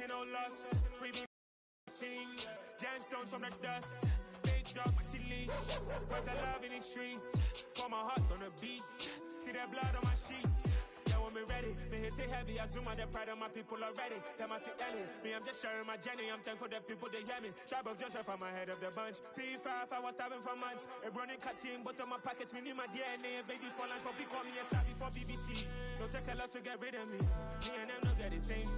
taking no loss. We be sing, gemstones from the dust. Big dog, but she leash. Where's the love in the streets? Pour my heart on the beat. See that blood on my sheets. Yeah, when we ready, me hit it heavy. I zoom out the pride of my people already. Tell my sit Ellie, me I'm just sharing my journey. I'm thankful that people they hear me. Tribe of Joseph, I'm ahead of the bunch. P5, I was starving for months. A running cutscene, but on my pockets, me need my DNA. Baby for lunch, but we call me a star before BBC. Don't take a lot to get rid of me. Me and them don't get the same.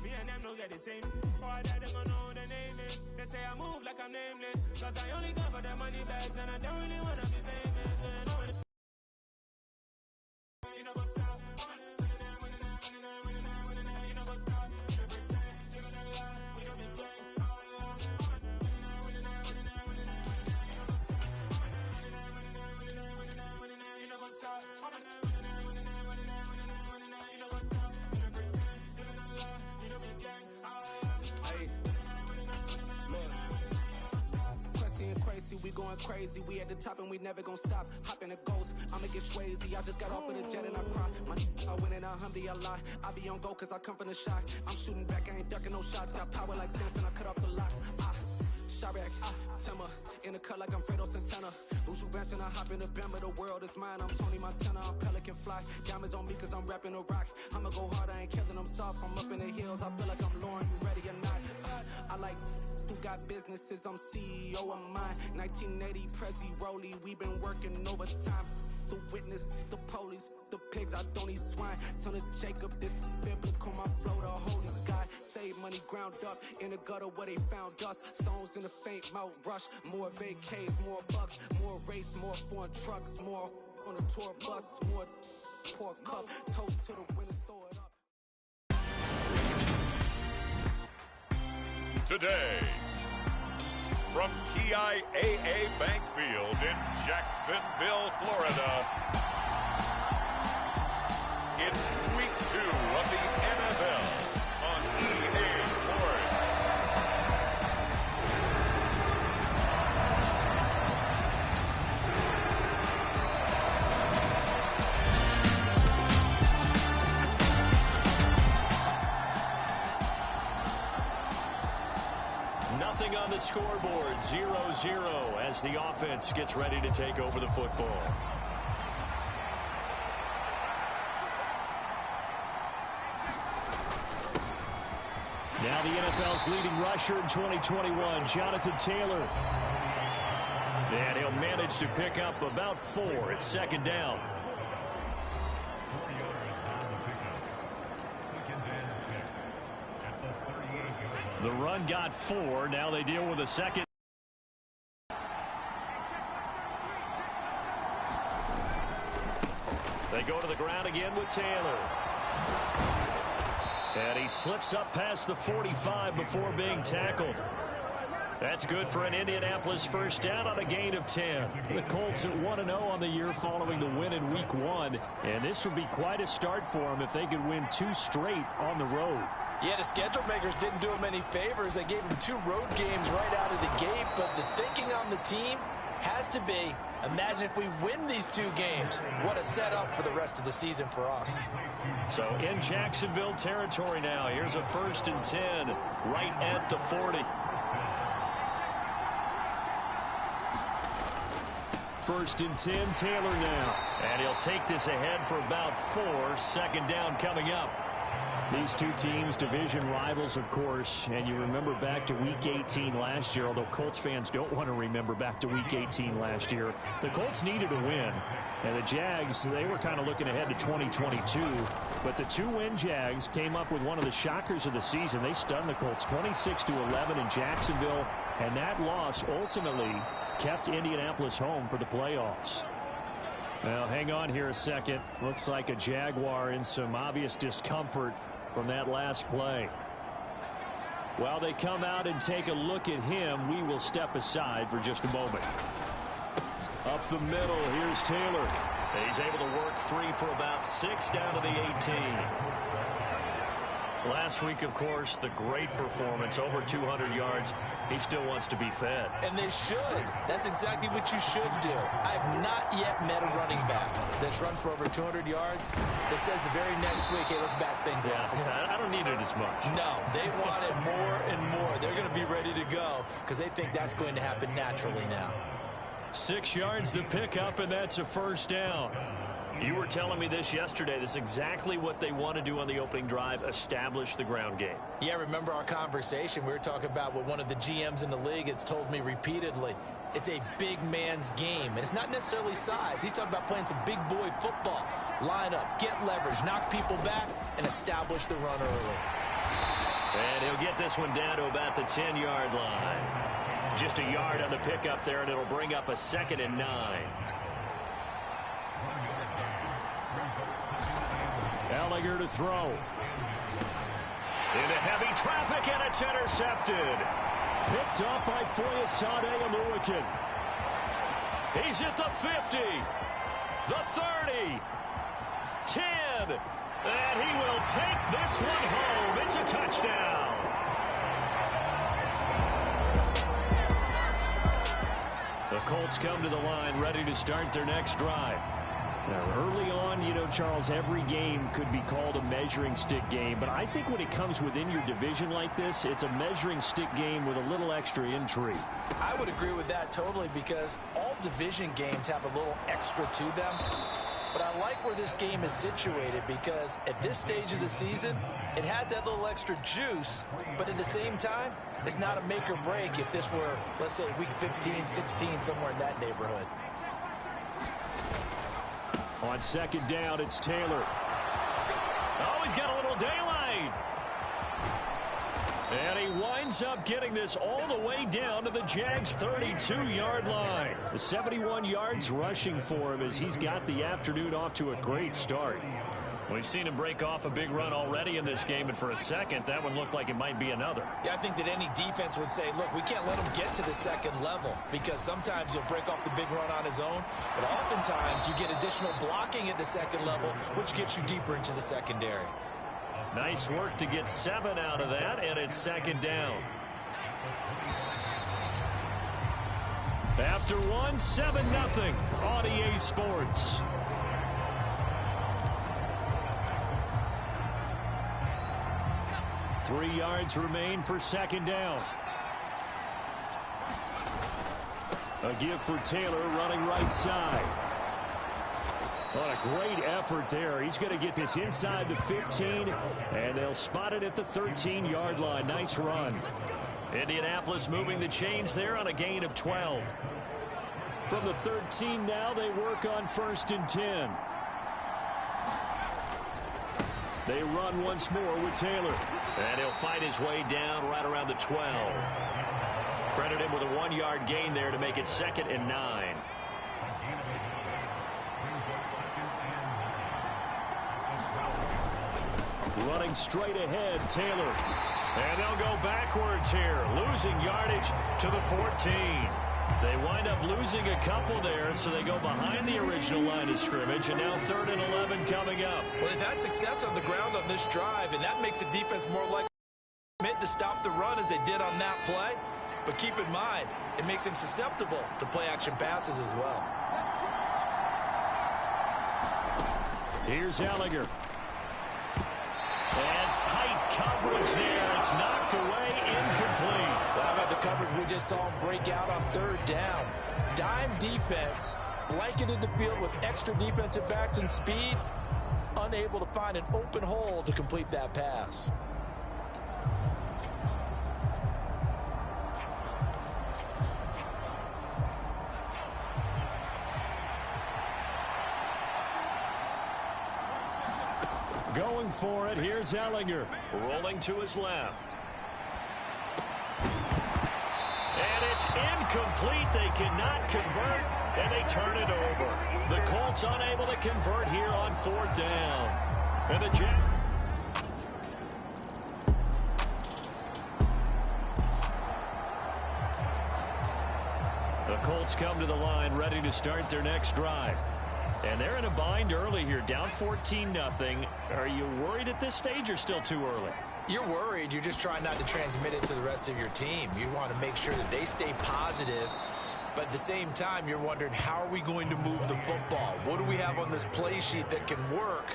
Me and them don't get the same. Oh, I don't know who the name is. They say I move like I'm nameless. Cause I only got for the money bags and I don't really wanna be famous. You know what's up? You know what's up? You don't pretend, live in a lie. We don't be gang. You know what's up? We going crazy, we at the top and we never gonna stop. Hop in a ghost, I'ma get swayzy. I just got off of the jet and I cry. My I win in alhamdulillah. I be on go cause I come from the shot. I'm shooting back, I ain't ducking no shots. Got power like Samson, I cut off the locks. Sharek, Timmer, in the cut like I'm Fredo Santana. Buju Banton, I hop in the Bama, the world is mine. I'm Tony Montana, I'm Pelican Fly. Diamonds on me cause I'm rapping a rock. I'ma go hard, I ain't killing them soft. I'm up in the hills, I feel like I'm Lauren, you ready or not? I like who got businesses, I'm CEO of mine. 1980, Prezi Rolly, we been working overtime. The witness, the police, the pigs, I don't eat swine. Son of Jacob, this biblical, my flow, the holy God. Save money ground up in the gutter where they found dust. Stones in the faint mouth rush. More vacays, more bucks, more race, more foreign trucks, more on a tour bus, more pour cup. Toast to the winners, throw it up. Today, from TIAA Bank Field in Jacksonville, Florida, it's week 2 of the NFL on EA Sports. Nothing on the scoreboard, 0-0 as the offense gets ready to take over the football. Now the NFL's leading rusher in 2021, Jonathan Taylor. And he'll manage to pick up about 4 at second down. The run got 4. Now they deal with a second. They go to the ground again with Taylor. And he slips up past the 45 before being tackled. That's good for an Indianapolis first down on a gain of 10. The Colts at 1-0 on the year following the win in Week 1. And this would be quite a start for them if they could win 2 straight on the road. Yeah, the schedule makers didn't do him any favors. They gave him 2 road games right out of the gate. But the thinking on the team has to be, imagine if we win these 2 games. What a setup for the rest of the season for us. So in Jacksonville territory now. Here's a 1st and 10 right at the 40. 1st and 10, Taylor now. And he'll take this ahead for about 4. Second down coming up. These 2 teams, division rivals, of course, and you remember back to Week 18 last year, although Colts fans don't want to remember back to Week 18 last year. The Colts needed a win, and the Jags, they were kind of looking ahead to 2022, but the 2-win Jags came up with one of the shockers of the season. They stunned the Colts 26-11 in Jacksonville, and that loss ultimately kept Indianapolis home for the playoffs. Now, hang on here a second. Looks like a Jaguar in some obvious discomfort from that last play. While they come out and take a look at him, we will step aside for just a moment. Up the middle, here's Taylor. He's able to work free for about 6 down to the 18. Last week, of course, the great performance, over 200 yards. He still wants to be fed. And they should. That's exactly what you should do. I've not yet met a running back that's run for over 200 yards that says the very next week, hey, let's back things up. Yeah, I don't need it as much. No, they want it more and more. They're going to be ready to go because they think that's going to happen naturally now. 6 yards the pickup, and that's a first down. You were telling me this yesterday. This is exactly what they want to do on the opening drive, establish the ground game. Yeah, remember our conversation? We were talking about what one of the GMs in the league has told me repeatedly. It's a big man's game, and it's not necessarily size. He's talking about playing some big boy football. Line up, get leverage, knock people back, and establish the run early. And he'll get this one down to about the 10-yard line. Just a yard on the pickup there, and it'll bring up a 2nd and 9. Gallagher to throw. Into heavy traffic, and it's intercepted. Picked up by Foyesade Oluwakin. He's at the 50, the 30, 10, and he will take this one home. It's a touchdown. The Colts come to the line, ready to start their next drive. Now, early on, you know, Charles, every game could be called a measuring stick game, but I think when it comes within your division like this, it's a measuring stick game with a little extra intrigue. I would agree with that totally because all division games have a little extra to them. But I like where this game is situated because at this stage of the season, it has that little extra juice, but at the same time, it's not a make or break if this were, let's say, week 15, 16, somewhere in that neighborhood. On 2nd down, it's Taylor. Oh, he's got a little daylight. And he winds up getting this all the way down to the Jags' 32-yard line. The 71 yards rushing for him as he's got the afternoon off to a great start. We've seen him break off a big run already in this game, and for a second, that one looked like it might be another. Yeah, I think that any defense would say, look, we can't let him get to the 2nd level because sometimes he'll break off the big run on his own, but oftentimes you get additional blocking at the 2nd level, which gets you deeper into the secondary. Nice work to get 7 out of that, and it's 2nd down. After one, 7-0 on EA Sports. Three yards remain for 2nd down. A give for Taylor running right side. What a great effort there. He's going to get this inside the 15, and they'll spot it at the 13-yard line. Nice run. Indianapolis moving the chains there on a gain of 12. From the 13 now, they work on 1st and 10. They run once more with Taylor. And he'll fight his way down right around the 12. Credit him with a 1-yard gain there to make it 2nd and 9. Running straight ahead, Taylor. And they'll go backwards here, losing yardage to the 14. They wind up losing a couple there, so they go behind the original line of scrimmage, and now 3rd and 11 coming up. Well, they've had success on the ground on this drive, and that makes a defense more likely to stop the run as they did on that play. But keep in mind, it makes them susceptible to play-action passes as well. Here's Gallagher. And tight coverage there. It's knocked away, incomplete. Well, how about the coverage we just saw him break out on 3rd down? Dime defense, blanketed the field with extra defensive backs and speed, unable to find an open hole to complete that pass. Going for it, here's Gallagher. Rolling to his left. And it's incomplete. They cannot convert, and they turn it over. The Colts unable to convert here on 4th down. And the Jets. The Colts come to the line, ready to start their next drive. And they're in a bind early here, down 14-0. Are you worried at this stage or still too early? You're worried. You're just trying not to transmit it to the rest of your team. You want to make sure that they stay positive. But at the same time, you're wondering, how are we going to move the football? What do we have on this play sheet that can work?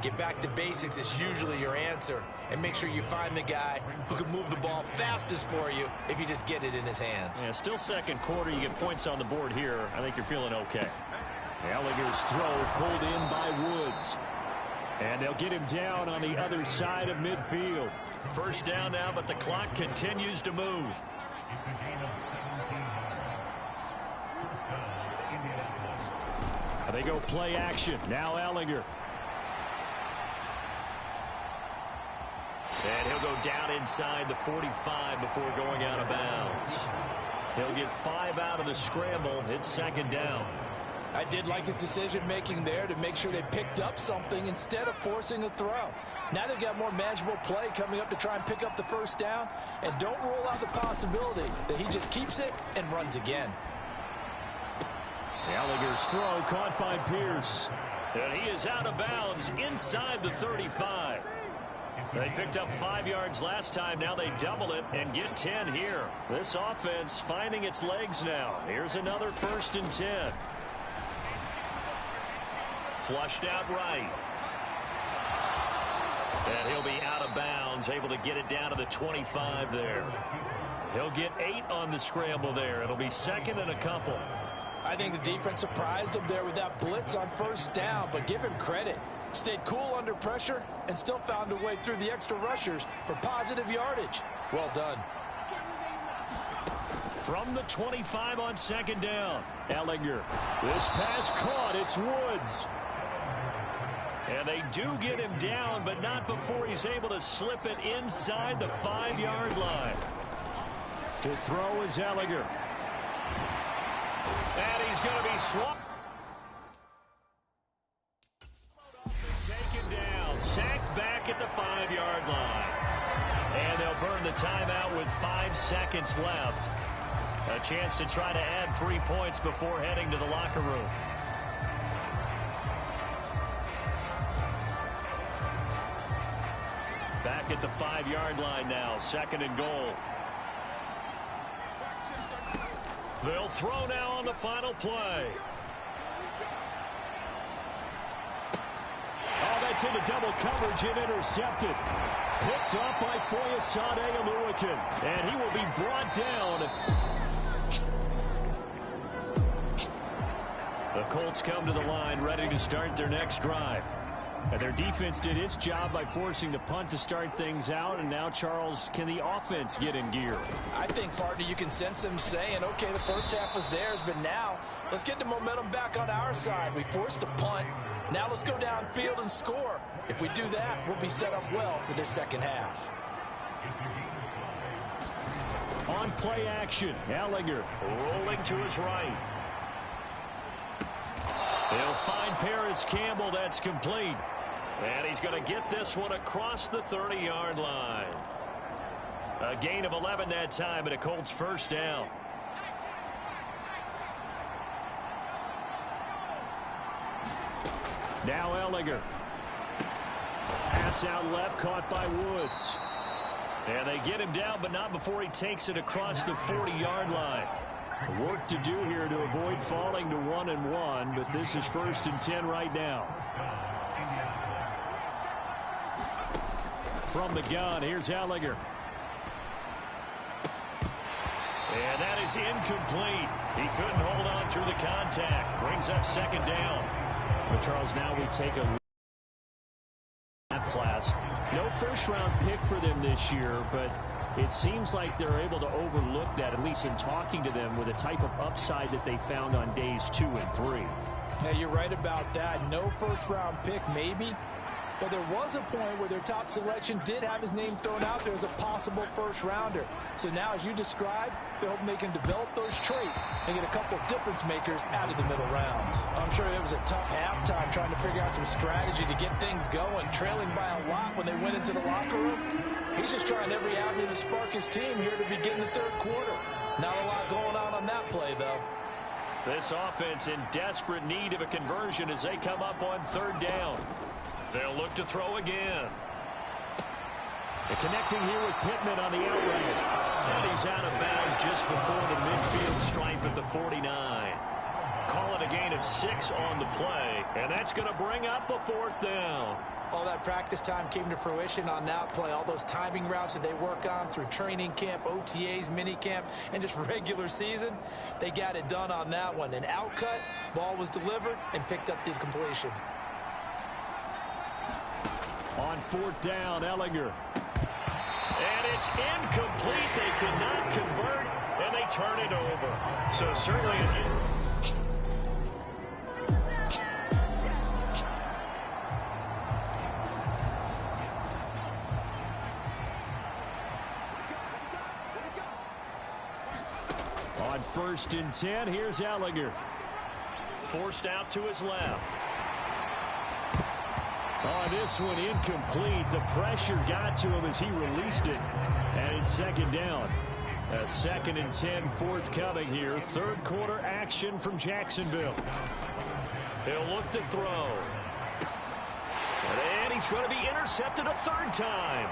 Get back to basics is usually your answer. And make sure you find the guy who can move the ball fastest for you if you just get it in his hands. Yeah, still second quarter. You get points on the board here. I think you're feeling okay. Ellinger's throw pulled in by Woods. And they'll get him down on the other side of midfield. First down now, but the clock continues to move. They go play action. Now Ellinger. And he'll go down inside the 45 before going out of bounds. He'll get 5 out of the scramble. It's second down. I did like his decision-making there to make sure they picked up something instead of forcing a throw. Now they've got more manageable play coming up to try and pick up the first down. And don't rule out the possibility that he just keeps it and runs again. Ellinger's throw caught by Pierce. And he is out of bounds inside the 35. They picked up 5 yards last time. Now they double it and get 10 here. This offense finding its legs now. Here's another 1st and 10. Flushed out right. And he'll be out of bounds, able to get it down to the 25 there. He'll get 8 on the scramble there. It'll be second and a couple. I think the defense surprised him there with that blitz on first down, but give him credit. Stayed cool under pressure and still found a way through the extra rushers for positive yardage. Well done. From the 25 on second down, Ellinger. This pass caught. It's Woods. And they do get him down, but not before he's able to slip it inside the 5-yard line. To throw is Ellinger. And he's going to be swapped. Taken down. Sacked back at the 5-yard line. And they'll burn the timeout with 5 seconds left. A chance to try to add 3 points before heading to the locker room. Back at the 5-yard line now. Second and goal. They'll throw now on the final play. Oh, that's into double coverage and intercepted. Picked up by Foyesade Oluwakin. And he will be brought down. The Colts come to the line ready to start their next drive. And their defense did its job by forcing the punt to start things out. And now, Charles, can the offense get in gear? I think, partner, you can sense them saying, okay, the first half was theirs, but now let's get the momentum back on our side. We forced a punt. Now let's go downfield and score. If we do that, we'll be set up well for this second half. On play action, Ellinger rolling to his right. They'll find Paris Campbell. That's complete. And he's going to get this one across the 30-yard line. A gain of 11 that time, and a Colts first down. Now Ellinger. Pass out left, caught by Woods. And they get him down, but not before he takes it across the 40-yard line. Work to do here to avoid falling to 1-1, but this is 1st and 10 right now. From the gun, here's Ellinger. And that is incomplete. He couldn't hold on through the contact. Brings up second down. But Charles, now we take a class. No first-round pick for them this year, but it seems like they're able to overlook that, at least in talking to them, with the type of upside that they found on days 2 and 3. Yeah, you're right about that. No first-round pick, maybe. But there was a point where their top selection did have his name thrown out there as a possible first-rounder. So now, as you described, they hope they can develop those traits and get a couple of difference makers out of the middle rounds. I'm sure it was a tough halftime trying to figure out some strategy to get things going, trailing by a lot when they went into the locker room. He's just trying every avenue to spark his team here to begin the third quarter. Not a lot going on that play, though. This offense in desperate need of a conversion as they come up on third down. They'll look to throw again. And connecting here with Pittman on the outright. And he's out of bounds just before the midfield stripe at the 49. Call it a gain of 6 on the play. And that's going to bring up a 4th down. All that practice time came to fruition on that play. All those timing routes that they work on through training camp, OTAs, minicamp, and just regular season, they got it done on that one. An outcut, ball was delivered, and picked up the completion. On 4th down, Ellinger. And it's incomplete. They cannot convert, and they turn it over. So certainly on 1st and 10, here's Ellinger. Forced out to his left. Oh, this one incomplete. The pressure got to him as he released it. And it's 2nd down. A 2nd and 10 forthcoming here. 3rd quarter action from Jacksonville. He'll look to throw. And he's going to be intercepted a 3rd time.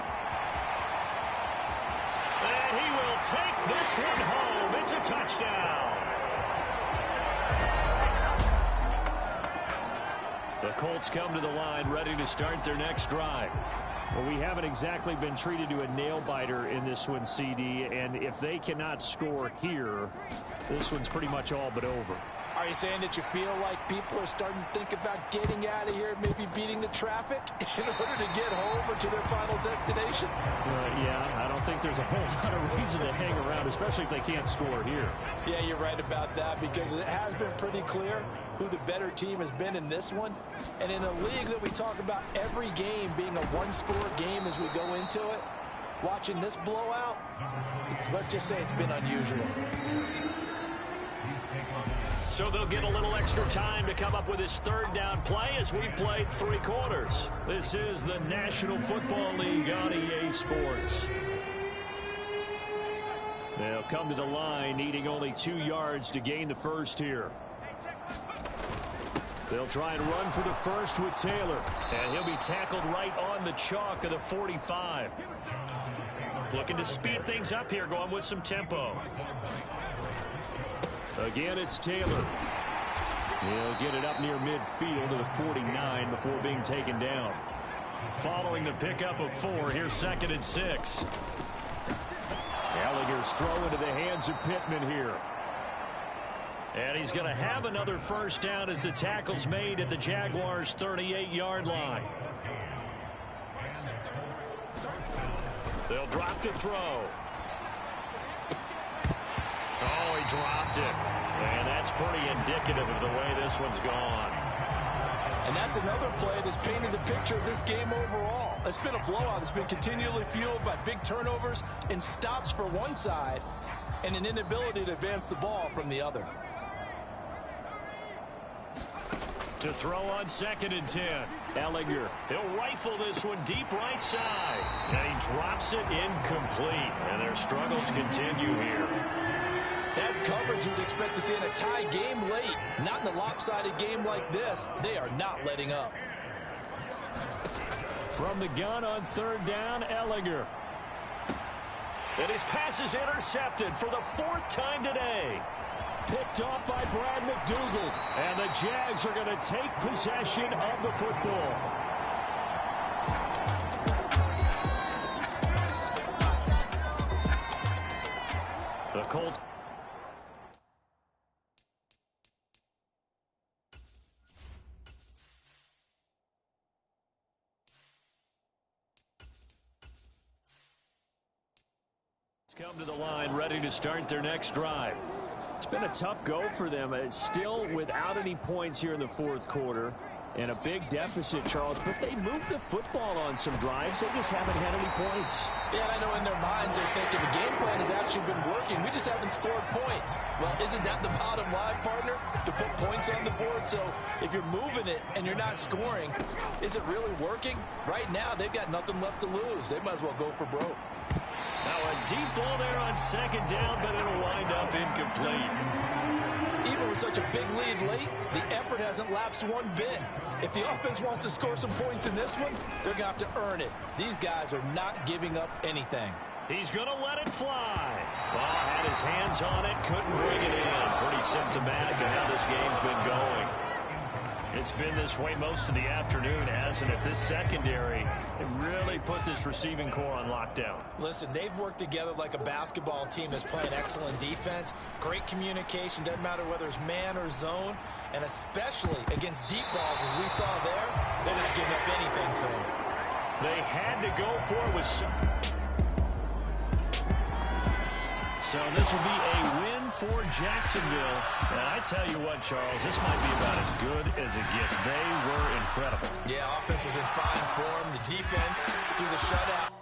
And he will take this one home. It's a touchdown. The Colts come to the line ready to start their next drive. Well, we haven't exactly been treated to a nail-biter in this one, CD, and if they cannot score here, this one's pretty much all but over. Are you saying that you feel like people are starting to think about getting out of here, maybe beating the traffic in order to get home or to their final destination? Yeah, I don't think there's a whole lot of reason to hang around, especially if they can't score here. Yeah, you're right about that, because it has been pretty clear who the better team has been in this one. And in a league that we talk about every game being a one-score game as we go into it, watching this blowout, let's just say it's been unusual. So they'll get a little extra time to come up with his 3rd down play as we've played 3 quarters. This is the National Football League on EA Sports. They'll come to the line needing only 2 yards to gain the 1st here. They'll try and run for the 1st with Taylor. And he'll be tackled right on the chalk of the 45. Looking to speed things up here, going with some tempo. Again, it's Taylor. He'll get it up near midfield to the 49 before being taken down. Following the pickup of 4, here's 2nd and 6. Ellinger's throw into the hands of Pittman here. And he's going to have another 1st down as the tackle's made at the Jaguars' 38-yard line. They'll drop the throw. Oh, he dropped it. And that's pretty indicative of the way this one's gone. And that's another play that's painted the picture of this game overall. It's been a blowout. It's been continually fueled by big turnovers and stops for one side and an inability to advance the ball from the other. To throw on 2nd and 10. Ellinger. He'll rifle this one deep right side. And he drops it incomplete. And their struggles continue here. That's coverage you'd expect to see in a tie game late. Not in a lopsided game like this. They are not letting up. From the gun on 3rd down, Ellinger. And his pass is intercepted for the 4th time today. Picked off by Brad McDougal. And the Jags are going to take possession of the football. The Colts. Come to the line ready to start their next drive. It's been a tough go for them. It's still without any points here in the 4th quarter and a big deficit, Charles, but they moved the football on some drives. They just haven't had any points. Yeah, and I know in their minds they're thinking the game plan has actually been working. We just haven't scored points. Well, isn't that the bottom line, partner? To put points on the board. So if you're moving it and you're not scoring, is it really working? Right now, they've got nothing left to lose. They might as well go for broke. Now a deep ball there on 2nd down, but it'll wind up incomplete. Even Even with such a big lead late, the effort hasn't lapsed one bit. If the offense wants to score some points in this one, they're going to have to earn it. These guys are not giving up anything. He's going to let it fly. Well, had his hands on it, couldn't bring it in. Pretty symptomatic of how this game's been going. It's been this way most of the afternoon, hasn't it? This secondary really put this receiving core on lockdown. Listen, they've worked together like a basketball team that's playing excellent defense. Great communication, doesn't matter whether it's man or zone. And especially against deep balls, as we saw there, they're not giving up anything to them. They had to go for it with some. So this will be a win for Jacksonville. And I tell you what, Charles, this might be about as good as it gets. They were incredible. Yeah, offense was in fine form. The defense through the shutout.